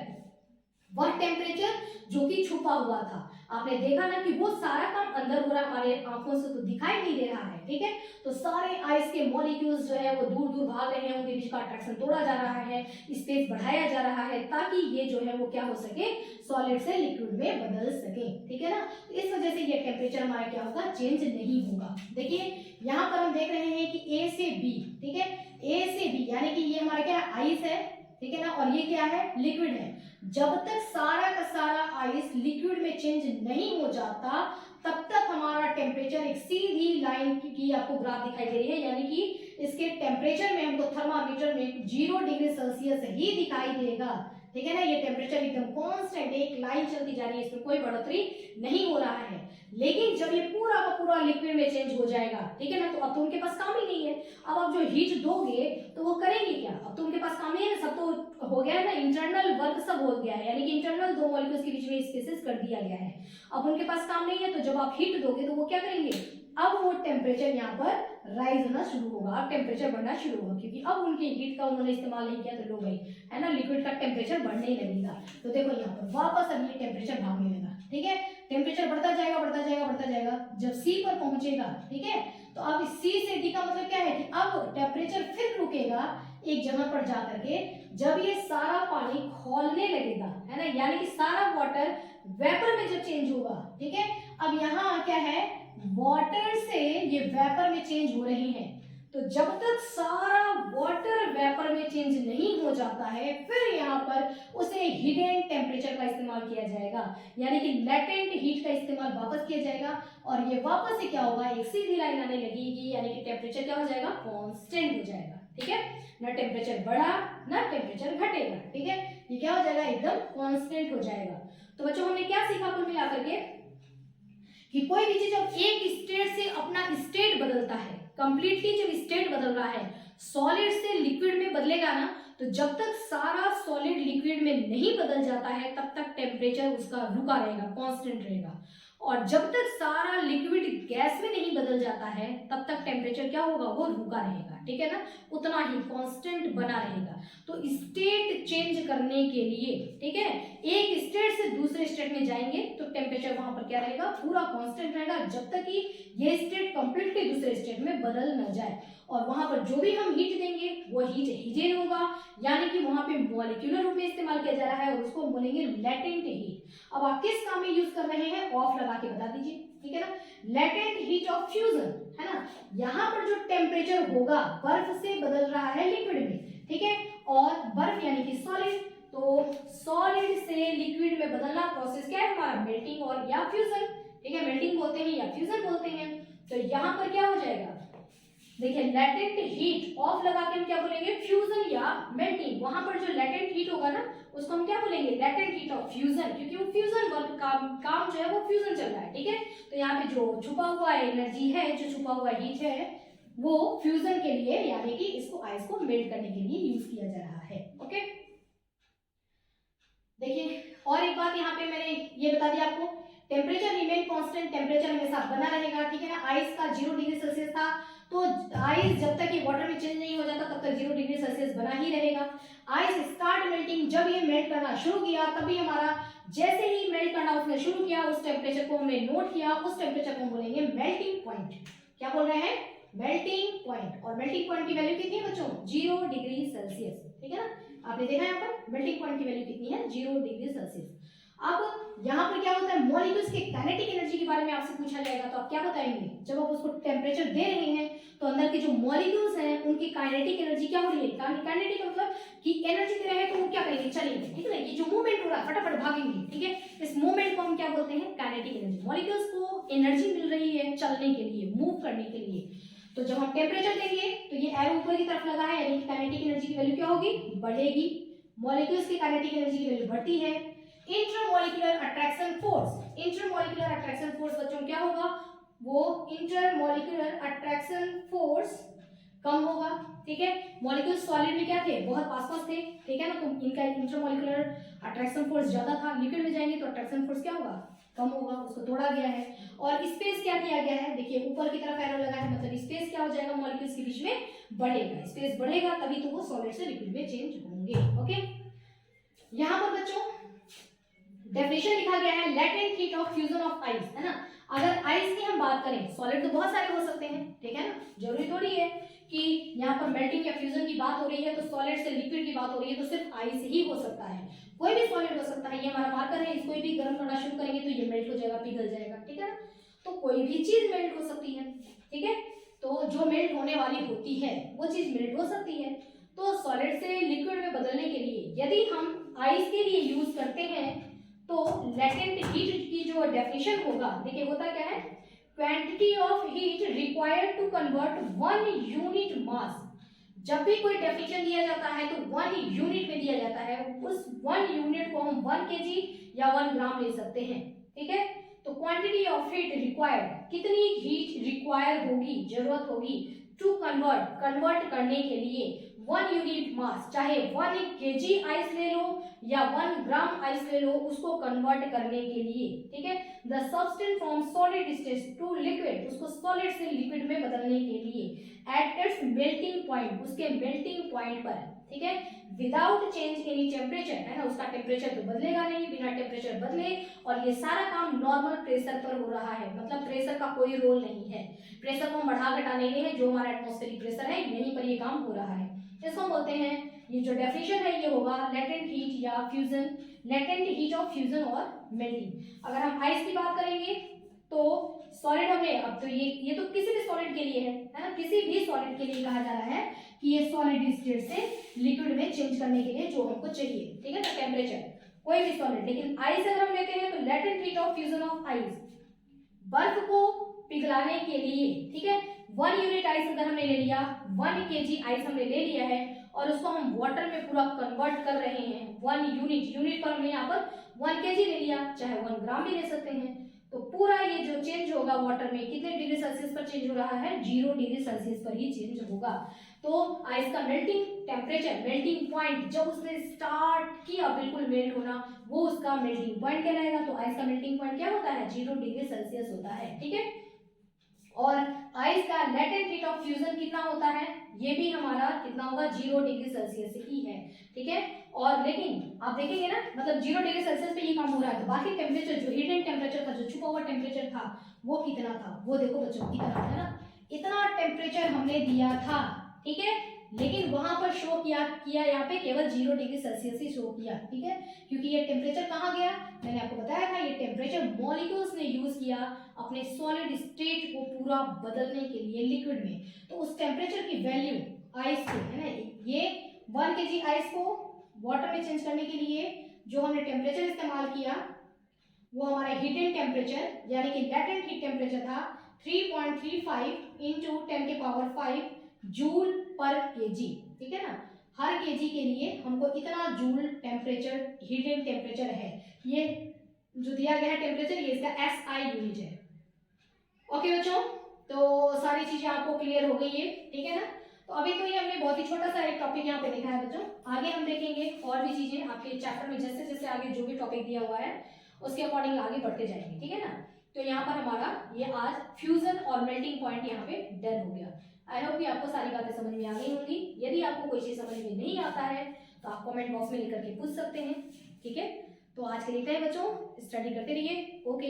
वह टेम्परेचर जो कि छुपा हुआ था। आपने देखा ना कि वो सारा काम अंदर हो रहा है, हमारे आंखों से तो दिखाई नहीं दे रहा है, ठीक है। तो सारे आइस के मॉलिक्यूल्स जो है वो दूर दूर भाग रहे हैं, उनके बीच का अट्रैक्शन तोड़ा जा रहा है, स्पेस बढ़ाया जा रहा है, ताकि ये जो है वो क्या हो सके, सॉलिड से लिक्विड में बदल सके, ठीक है ना। तो इस वजह से ये टेम्परेचर हमारा क्या होगा, चेंज नहीं होगा। देखिए यहाँ पर हम देख रहे हैं कि ए से बी, ठीक है, ए से बी यानी कि ये हमारा क्या है, आइस है, ठीक है ना, और ये क्या है, लिक्विड है। जब तक सारा का सारा आइस लिक्विड में चेंज नहीं हो जाता तब तक हमारा टेम्परेचर एक सीधी लाइन की आपको ग्राफ दिखाई दे रही है, यानी कि इसके टेम्परेचर में हमको थर्मामीटर में 0 डिग्री सेल्सियस ही दिखाई देगा, ठीक है ना। ये टेम्परेचर एकदम कांस्टेंट एक लाइन चलती जा रही है, इसमें कोई बढ़ोतरी नहीं हो रहा है। लेकिन जब ये पूरा का पूरा लिक्विड में चेंज हो जाएगा, ठीक है ना, तो अब तो उनके पास काम ही नहीं है। अब आप जो हीट दोगे तो वो करेंगे क्या, अब तो उनके पास काम नहीं है ना, सब तो हो गया है ना, इंटरनल वर्क सब हो गया है, यानी कि इंटरनल दो मॉलिक्यूल्स के बीच में स्पेसेस कर दिया गया है। अब उनके पास काम नहीं है, तो जब आप हीट दोगे तो वो क्या करेंगे, अब वो टेम्परेचर यहाँ पर राइज होना शुरू होगा, अब टेम्परेचर बढ़ना शुरू होगा, क्योंकि अब उनकी हीट का उन्होंने इस्तेमाल नहीं किया, तो लो भाई, है ना, लिक्विड का टेम्परेचर बढ़ने ही लगेगा। तो देखो यहाँ पर वापस अब ये टेम्परेचर भागने लगा, ठीक है, टेम्परेचर बढ़ता जाएगा बढ़ता जाएगा बढ़ता जाएगा, जब सी पर पहुंचेगा, ठीक है, तो अब सी से डी का मतलब क्या है कि अब टेम्परेचर फिर रुकेगा एक जगह पर जाकर के, जब ये सारा पानी खौलने लगेगा, है ना, यानी कि सारा वाटर वेपर में जब चेंज होगा, ठीक है। अब यहाँ क्या है, वाटर से ये वेपर में चेंज हो रही है, तो जब तक सारा वाटर वेपर में चेंज नहीं हो जाता है फिर यहाँ पर उसे हिडन टेम्परेचर का इस्तेमाल किया जाएगा, यानी कि लेटेंट हीट का इस्तेमाल वापस किया जाएगा, और ये वापस से क्या होगा, एक सीधी लाइन आने लगेगी, यानी कि टेम्परेचर क्या हो जाएगा, कांस्टेंट हो जाएगा, ठीक है ना, टेम्परेचर बढ़ा ना टेम्परेचर घटेगा, ठीक है, ये क्या हो जाएगा, एकदम कांस्टेंट हो जाएगा। तो बच्चों हमने क्या सीखा कुल मिलाकर के, कि कोई भी चीज जब एक स्टेट से अपना स्टेट बदलता है, कंप्लीटली जब स्टेट बदल रहा है, सॉलिड से लिक्विड में बदलेगा ना, तो जब तक सारा सॉलिड लिक्विड में नहीं बदल जाता है तब तक टेम्परेचर उसका रुका रहेगा, कांस्टेंट रहेगा, और जब तक सारा लिक्विड गैस में नहीं बदल जाता है तब तक टेम्परेचर क्या होगा, वो रुका रहेगा, ठीक है ना, उतना ही कांस्टेंट बना रहेगा। तो स्टेट चेंज करने के लिए, ठीक है, एक स्टेट से दूसरे स्टेट में जाएंगे तो टेम्परेचर वहां पर क्या रहेगा, पूरा कांस्टेंट रहेगा, जब तक कि ये स्टेट कंप्लीटली दूसरे स्टेट में बदल न जाए। और वहां पर जो भी हम हीट देंगे वो हीट हिडन होगा, यानी कि वहां पे मॉलिक्यूलर रूप में इस्तेमाल किया जा रहा है, और उसको बोलेंगे लेटेंट हीट। अब आप किस काम में यूज कर रहे हैं, ऑफ लगा के बता दीजिए, ठीक है ना। लेटेंट हीट ऑफ फ्यूजन, है ना, यहाँ पर जो टेम्परेचर होगा बर्फ से बदल रहा है लिक्विड में, ठीक है, और बर्फ यानी कि सॉलिड, तो सॉलिड से लिक्विड में बदलना प्रोसेस क्या है हमारा, मेल्टिंग और या फ्यूजन, ठीक है, मेल्टिंग बोलते हैं या फ्यूजन बोलते हैं। तो यहाँ पर क्या हो जाएगा, देखिए लेटेंट हीट ऑफ लगा के हम क्या बोलेंगे, फ्यूजन या मेल्टिंग। वहां पर जो लेटेंट हीट होगा ना उसको हम क्या बोलेंगे, लेटेंट हीट ऑफ फ्यूजन, क्योंकि वो फ्यूजन वर्क काम जो है वो फ्यूजन चल रहा है, ठीक है। तो यहाँ पे जो छुपा हुआ एनर्जी है, जो छुपा हुआ हीट है, वो फ्यूजन के लिए, यानी कि इसको आइस को मेल्ट करने के लिए यूज किया जा रहा है, ओके। देखिए और एक बात यहाँ पे मैंने ये बता दिया आपको, टेम्परेचर रिमेन कांस्टेंट, टेम्परेचर हमेशा बना रहेगा, ठीक है ना। आइस का 0 डिग्री सेल्सियस था तो आइस जब तक ये वाटर में चेंज नहीं हो जाता तब तक 0 डिग्री सेल्सियस बना ही रहेगा। आइस स्टार्ट मेल्टिंग, जब ये मेल्ट करना शुरू किया तभी हमारा जैसे ही मेल्ट करना उसने शुरू किया उस टेम्परेचर को हमने नोट किया, उस टेम्परेचर को हम बोलेंगे मेल्टिंग पॉइंट। क्या बोल रहे हैं? Melting point. और मेल्टिंग पॉइंट की वैल्यू कितनी है बच्चों? 0 डिग्री सेल्सियस। ठीक है ना, आपने देखा यहाँ पर मेल्टिंग पॉइंट की वैल्यू कितनी है? 0 डिग्री सेल्सियस। अब यहाँ पर क्या होता है, मॉलिक्यूल्स के काइनेटिक एनर्जी के बारे में आपसे पूछा जाएगा तो आप क्या बताएंगे? जब आप उसको टेम्परेचर दे रहे हैं तो अंदर के जो मॉलिक्यूल्स हैं उनकी काइनेटिक एनर्जी क्या हो रही है? काइनेटिक मतलब कि एनर्जी दे रहे हैं तो वो क्या करेंगे? चलेंगे। ठीक है ना, ये जो मूवमेंट हो रहा है फटाफट भागेंगे। ठीक है, इस मूवमेंट को हम क्या बोलते हैं? Kinetic energy. मॉलिक्यूल्स को एनर्जी मिल रही है चलने के लिए, मूव करने के लिए। तो जब हम टेम्परेचर देंगे तो ये एरो ऊपर की तरफ लगा है, यानी काइनेटिक एनर्जी की वैल्यू क्या होगी? बढ़ेगी। मॉलिक्यूल्स की काइनेटिक एनर्जी की वैल्यू बढ़ती है। Intermolecular attraction force, intermolecular attraction force बच्चों क्या होगा? वो इंटरमॉलिक्यूलर अट्रैक्शन फोर्स कम होगा। ठीक है, मॉलिक्यूल्स सॉलिड में क्या थे? बहुत पास पास थे। ठीक है ना, तो इनका इंटरमॉलिक्यूलर अट्रैक्शन फोर्स ज्यादा था। लिक्विड में जाएंगे तो अट्रैक्शन फोर्स क्या होगा? कम होगा, उसको तोड़ा गया है। और स्पेस क्या किया गया है? देखिए ऊपर की तरफ एरो लगा है, मतलब स्पेस क्या हो जाएगा? मॉलिक्यूल्स के बीच में बढ़ेगा। स्पेस बढ़ेगा तभी तो वो सॉलिड से लिक्विड में चेंज होंगे। ओके, यहाँ पर बच्चों डेफिनेशन लिखा गया है latent heat of fusion of ice, है ना। अगर आइस की हम बात करें, सॉलिड तो बहुत सारे हो सकते हैं, ठीक है ना, जरूरी थोड़ी है कि यहाँ पर मेल्टिंग या फ्यूजन की बात हो रही है तो सॉलिड से लिक्विड की बात हो रही है तो सिर्फ आइस ही हो सकता है। कोई भी सॉलिड हो सकता है, ये हमारा मार्कर है, इसको भी गर्म करना शुरू करेंगे तो ये मेल्ट हो जाएगा, पिघल जाएगा। ठीक है ना, तो कोई भी चीज मेल्ट हो सकती है। ठीक है, तो जो मेल्ट होने वाली होती है वो चीज मेल्ट हो सकती है। तो सॉलिड से लिक्विड में बदलने के लिए यदि हम आइस के लिए यूज करते हैं तो लेटेंट हीट की जो डेफिनेशन होगा, देखिए होता क्या है, quantity of heat required to convert 1 unit mass. जब भी कोई डेफिनेशन दिया जाता है तो 1 यूनिट में दिया जाता है, उस 1 यूनिट को हम 1 केजी या 1 ग्राम ले सकते हैं। ठीक है, तो क्वांटिटी ऑफ हीट रिक्वायर्ड, कितनी हीट रिक्वायर होगी, जरूरत होगी टू कन्वर्ट करने के लिए 1 यूनिट मास, चाहे 1 केजी आइस ले लो या 1 ग्राम आइस ले लो, उसको कन्वर्ट करने के लिए। ठीक है, the substance from solid state to liquid, उसको सॉलिड से लिक्विड में बदलने के लिए एट इट्स मेल्टिंग पॉइंट, उसके मेल्टिंग पॉइंट पर। ठीक है, विदाउट चेंज एनी टेम्परेचर, है ना, उसका टेम्परेचर तो बदलेगा नहीं, बिना टेम्परेचर बदले, और ये सारा काम नॉर्मल प्रेशर पर हो रहा है, मतलब प्रेशर का कोई रोल नहीं है, प्रेशर को हम बढ़ा घटा नहीं है, जो हमारा एटमॉस्फेरिक प्रेशर है यहीं पर ये काम हो रहा है। इसको बोलते हैं, ये जो डेफिनेशन है ये होगा लेटेंट हीट या fusion, latent heat of fusion और मेल्टिंग। अगर हम आइस की बात करेंगे तो सॉलिड हमने, अब तो ये तो किसी भी सॉलिड के लिए है ना, किसी भी सॉलिड के लिए कहा जा रहा है कि ये सॉलिड स्टेट से लिक्विड में चेंज करने के लिए जो हमको चाहिए, ठीक है ना, टेम्परेचर, कोई भी सॉलिड। लेकिन आइस अगर हम लेते हैं तो latent heat of fusion of ice, बर्फ को पिघलाने के लिए। ठीक है, 1 यूनिट आइस अगर हमने ले लिया, 1 केजी आइस हमने ले लिया है और उसको हम वाटर में पूरा कन्वर्ट कर रहे हैं, 1 यूनिट पर हमने यहाँ पर 1 केजी ले लिया, चाहे 1 ग्राम भी ले सकते हैं, तो पूरा ये जो चेंज होगा वाटर में कितने डिग्री सेल्सियस पर चेंज हो रहा है? 0 डिग्री सेल्सियस पर ही चेंज होगा। तो आइस का मेल्टिंग टेम्परेचर, मेल्टिंग पॉइंट, जब उसने स्टार्ट किया बिल्कुल मेल्ट होना, वो उसका मेल्टिंग पॉइंट कहलाएगा। तो आइस का मेल्टिंग पॉइंट क्या होता है? 0 डिग्री सेल्सियस होता है। ठीक है, और आइस का लेटेंट हीट ऑफ फ्यूजन कितना होता है? ये भी हमारा कितना होगा? 0 डिग्री सेल्सियस ही है। ठीक है, और लेकिन आप देखेंगे ना, मतलब 0 डिग्री सेल्सियस पे ये काम हो रहा है, तो बाकी टेम्परेचर, जो हिडन टेम्परेचर था, जो छुपा हुआ टेम्परेचर था, वो कितना था? वो देखो बच्चों, इतना है ना, इतना टेम्परेचर हमने दिया था। ठीक है, लेकिन वहां पर शो किया यहाँ पे केवल 0 डिग्री सेल्सियस ही शो किया। ठीक है, क्योंकि ये टेम्परेचर कहाँ गया? मैंने आपको बताया था, ये टेम्परेचर मॉलिक्यूल्स ने यूज किया अपने सॉलिड स्टेट को पूरा बदलने के लिए लिक्विड में। तो उस टेम्परेचर की वैल्यू आइस के, है ना, ये 1 केजी आइस को वाटर में चेंज करने के लिए जो हमने टेम्परेचर इस्तेमाल किया वो हमारा हिडन टेम्परेचर यानी कि लेटेंट हीट टेम्परेचर था 3.35 इंटू 10⁵ जूल पर केजी। ठीक है ना, हर केजी के लिए हमको इतना जूल टेम्परेचर, हिडन टेम्परेचर है, ये जो दिया गया है टेम्परेचर, ये इसका SI यूनिट है। ओके बच्चों, तो सारी चीजें आपको क्लियर हो गई है। ठीक है ना, तो अभी तो ये हमने बहुत ही छोटा सा एक टॉपिक यहाँ पे देखा है बच्चों, आगे हम देखेंगे और भी चीजें आपके चैप्टर में, जैसे जैसे आगे जो भी टॉपिक दिया हुआ है उसके अकॉर्डिंग आगे बढ़ते जाएंगे। ठीक है ना, तो यहाँ पर हमारा ये आज फ्यूजन और मेल्टिंग पॉइंट यहाँ पे डन हो गया। आई होप कि आपको सारी बातें समझ में आ गई होंगी। यदि आपको कोई चीज समझ में नहीं आता है तो आप कमेंट बॉक्स में लिख करके पूछ सकते हैं। ठीक है, तो आज के लिए इतना ही बच्चों, स्टडी करते रहिए। ओके।